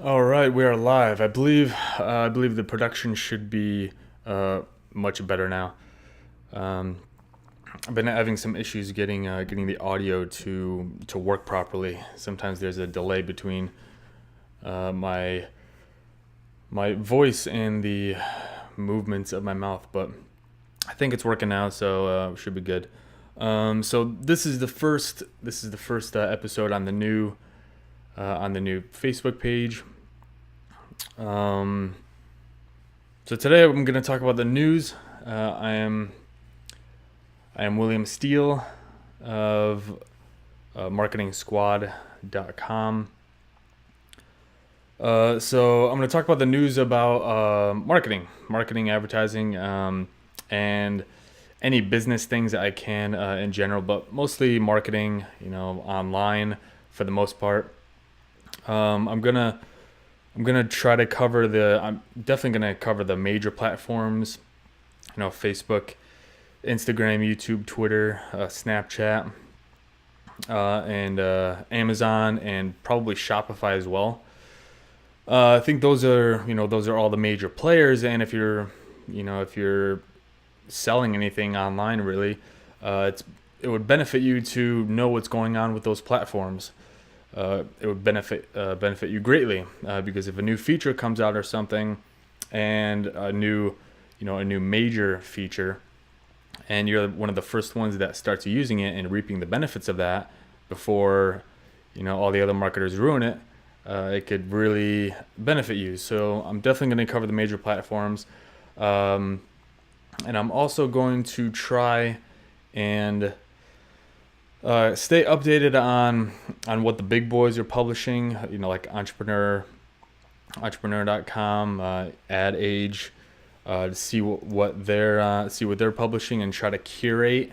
All right, we are live. I believe the production should be much better now. Um, I've been having some issues getting the audio to work properly. Sometimes there's a delay between my voice and the movements of my mouth, but I think it's working now, so it should be good. So this is the first episode on the new Facebook page. Um, So today I'm going to talk about the news. I am William Steele of marketingsquad.com. So I'm going to talk about the news about marketing, advertising, and any business things that I can in general, but mostly marketing, online for the most part. I'm gonna try to cover the. I'm definitely gonna cover the major platforms. Facebook, Instagram, YouTube, Twitter, Snapchat, and Amazon, and probably Shopify as well. I think those are all the major players. And if you're selling anything online, really, it would benefit you to know what's going on with those platforms. It would benefit you greatly, because if a new feature comes out or something, and a new major feature, and you're one of the first ones that starts using it and reaping the benefits of that before all the other marketers ruin it, it could really benefit you. So I'm definitely going to cover the major platforms, um, and I'm also going to try and stay updated on what the big boys are publishing. Like entrepreneur.com, Ad Age, to see what they're publishing, and try to curate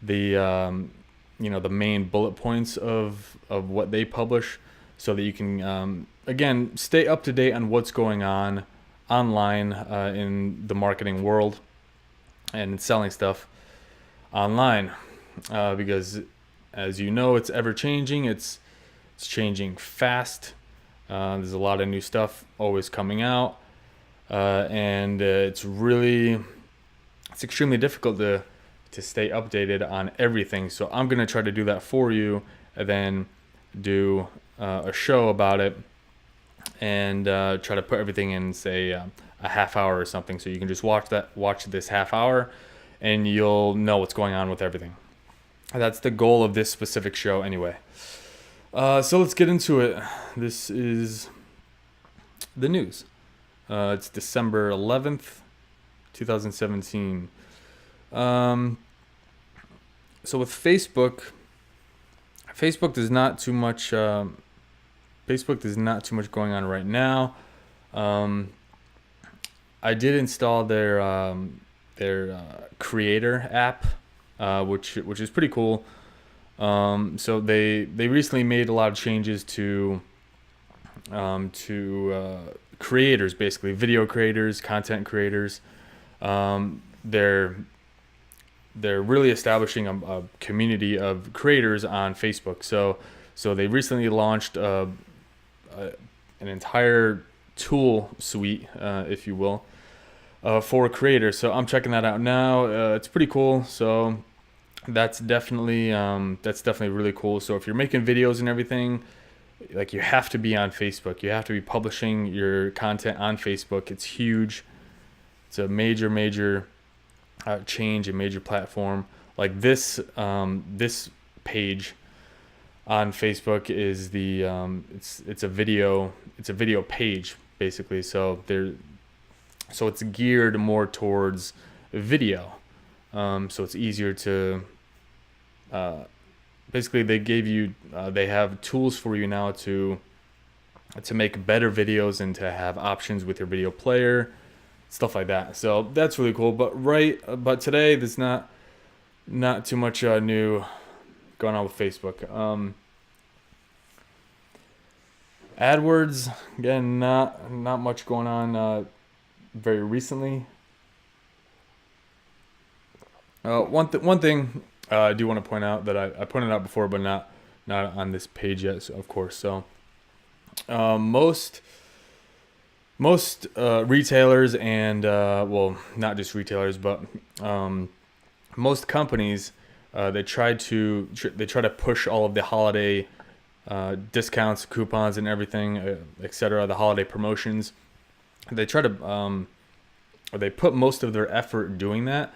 the main bullet points of what they publish, so that you can again stay up to date on what's going on online in the marketing world and selling stuff online, because as you know, it's ever changing. It's changing fast. There's a lot of new stuff always coming out, and it's extremely difficult to stay updated on everything. So I'm gonna try to do that for you, and then do a show about it, and try to put everything in, say, a half hour or something, so you can just watch this half hour, and you'll know what's going on with everything. That's the goal of this specific show, anyway. So let's get into it. This is the news. It's December 11th, 2017. Um, so with Facebook does not too much. Facebook does not too much going on right now. Um, I did install their creator app, which is pretty cool. So they recently made a lot of changes to creators, basically video creators, content creators. They're really establishing a community of creators on Facebook. So they recently launched an entire tool suite, if you will, for creators. So I'm checking that out now. It's pretty cool. So that's definitely really cool. So if you're making videos and everything, like, you have to be on Facebook. You have to be publishing your content on Facebook. It's huge. It's a major change, a major platform. Like this page on Facebook is it's a video page, basically. So it's geared more towards video. So it's easier to basically they have tools for you now to make better videos, and to have options with your video player, stuff like that. So that's really cool. But today there's not too much new going on with Facebook. AdWords, again, not much going on very recently. One thing I do want to point out, that I pointed out before, but not on this page yet, so, of course. So Most retailers and well, not just retailers, but most companies they try to push all of the holiday discounts, coupons, and everything, etc. The holiday promotions. They try to or they put most of their effort doing that,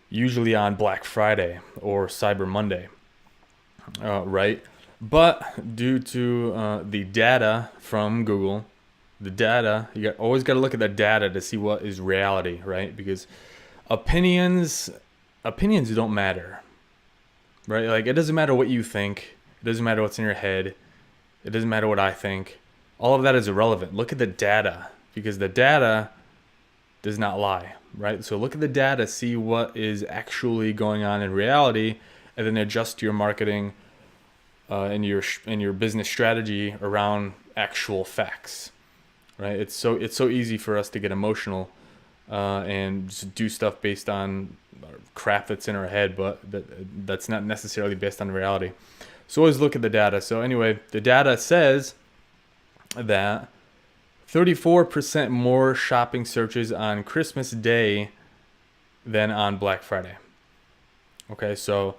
usually on Black Friday or Cyber Monday, right? But due to the data from Google, the data, always got to look at the data to see what is reality, right? Because opinions don't matter, right? Like, it doesn't matter what you think. It doesn't matter what's in your head. It doesn't matter what I think. All of that is irrelevant. Look at the data, because the data does not lie, right? So look at the data, see what is actually going on in reality, and then adjust your marketing and your business strategy around actual facts, right? It's so easy for us to get emotional and just do stuff based on crap that's in our head, but that's not necessarily based on reality. So always look at the data. So anyway, the data says that 34% more shopping searches on Christmas Day than on Black Friday. Okay, so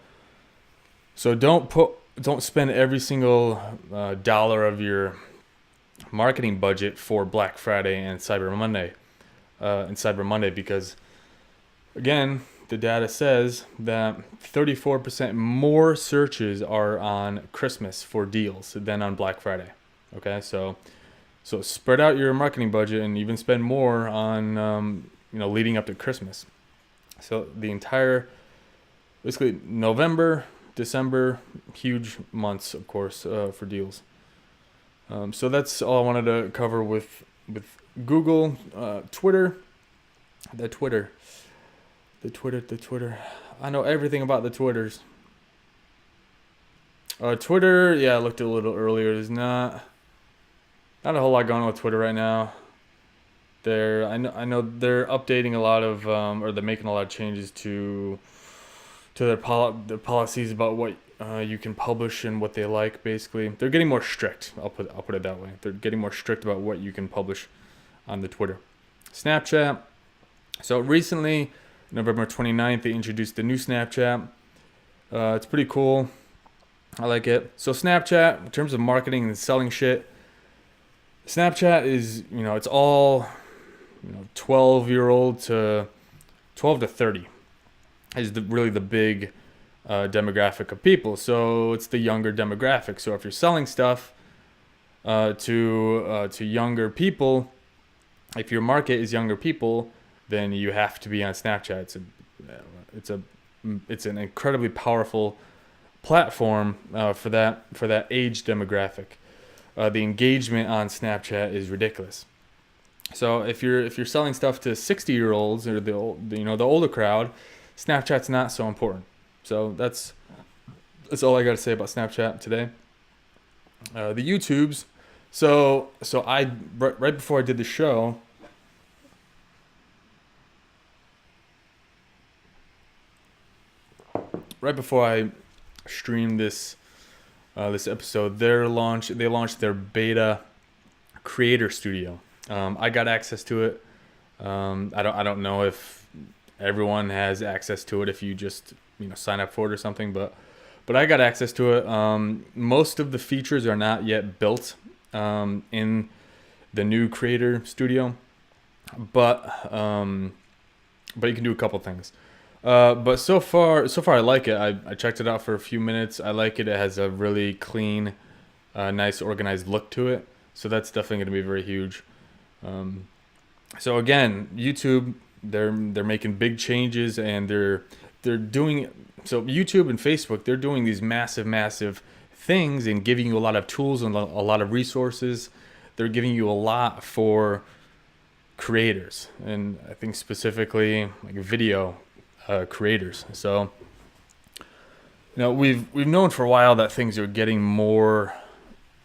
don't spend every single dollar of your marketing budget for Black Friday and Cyber Monday, because again, the data says that 34% more searches are on Christmas for deals than on Black Friday. Okay, so spread out your marketing budget and even spend more on leading up to Christmas. So the entire, basically November, December, huge months, of course, for deals. So that's all I wanted to cover with Google, Twitter, the Twitter. I know everything about the Twitters. Twitter, yeah, I looked a little earlier. There's not a whole lot going on with Twitter right now. I know they're updating a lot of, or they're making a lot of changes to their policies about what you can publish and what they like. Basically, they're getting more strict. I'll put it that way. They're getting more strict about what you can publish on the Twitter. Snapchat. So recently, November 29th, they introduced the new Snapchat. It's pretty cool. I like it. So Snapchat, in terms of marketing and selling shit, Snapchat is, it's all, 12-year-old to 12 to 30 is really the big demographic of people. So it's the younger demographic. So if you're selling stuff to younger people, if your market is younger people, then you have to be on Snapchat. It's an incredibly powerful platform for that age demographic. The engagement on Snapchat is ridiculous. So if you're selling stuff to 60-year-olds or the older crowd, Snapchat's not so important. So that's all I got to say about Snapchat today. The YouTubes. So I right before I did the show, right before I streamed this episode, they launched their beta creator studio. I got access to it. I don't know if everyone has access to it if you just sign up for it or something, but I got access to it. Most of the features are not yet built in the new creator studio, but you can do a couple things. But so far I like it. I checked it out for a few minutes. I like it. It has a really clean, nice, organized look to it. So that's definitely going to be very huge. So again, YouTube, they're making big changes, and they're doing, so YouTube and Facebook, they're doing these massive things and giving you a lot of tools and a lot of resources. They're giving you a lot for creators, and I think specifically like video creators. So we've known for a while that things are getting more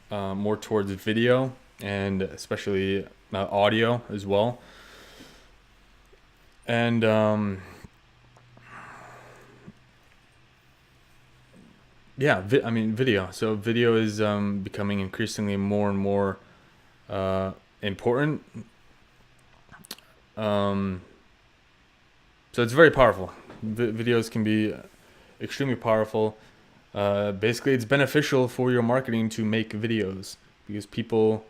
towards video, and especially audio as well. And Yeah, I mean video. So video is becoming increasingly more and more important. Um, so it's very powerful. Videos can be extremely powerful. Basically, it's beneficial for your marketing to make videos because people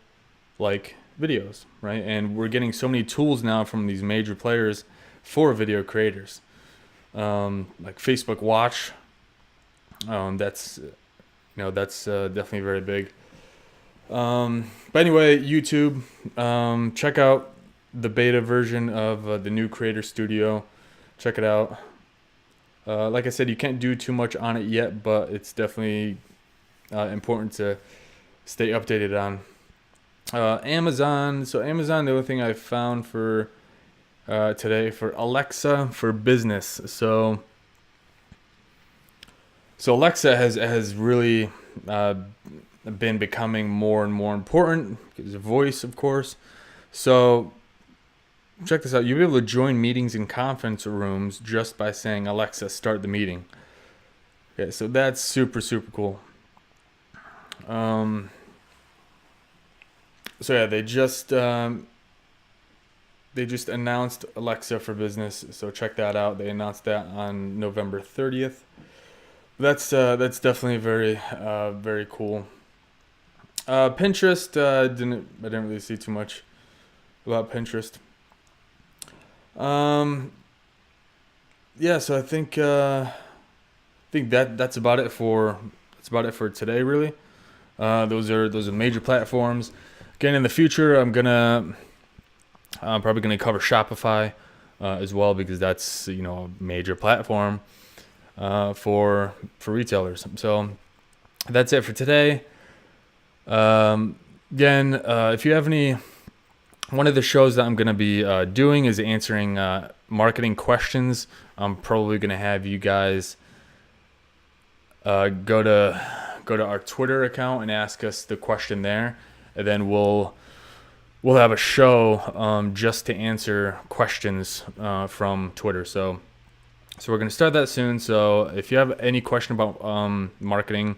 like videos, right? And we're getting so many tools now from these major players for video creators, like Facebook Watch. That's definitely very big. But anyway, YouTube. Check out the beta version of the new Creator Studio. Check it out. Like I said, you can't do too much on it yet, but it's definitely important to stay updated on. Amazon. So Amazon, the only thing I found for today for Alexa for business. So Alexa has really been becoming more and more important because of voice, of course. So check this out. You'll be able to join meetings in conference rooms just by saying, Alexa, start the meeting. Okay, so that's super, super cool. So yeah, they just announced Alexa for Business. So check that out. They announced that on November 30th. That's definitely very cool. Pinterest, I didn't really see too much about Pinterest. Yeah, so I think that's about it for today, really. Those are major platforms. Again, in the future, I'm probably gonna cover Shopify as well, because that's a major platform for retailers. So that's it for today. Again, if you have any, one of the shows that I'm going to be doing is answering marketing questions. I'm probably going to have you guys go to our Twitter account and ask us the question there, and then we'll have a show just to answer questions from Twitter. So we're going to start that soon. So if you have any question about marketing,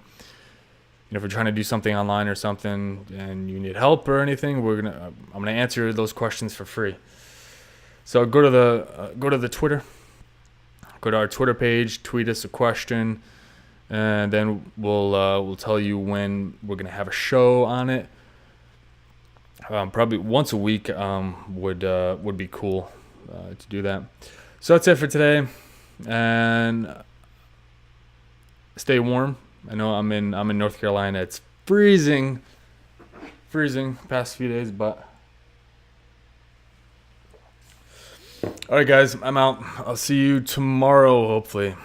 if you're trying to do something online or something and you need help or anything, I'm gonna answer those questions for free. So go to the Twitter, go to our Twitter page, tweet us a question, and then we'll tell you when we're gonna have a show on it. Probably once a week would be cool to do that. So that's it for today, and stay warm. I know I'm in North Carolina. It's freezing past few days, but all right, guys, I'm out. I'll see you tomorrow, hopefully.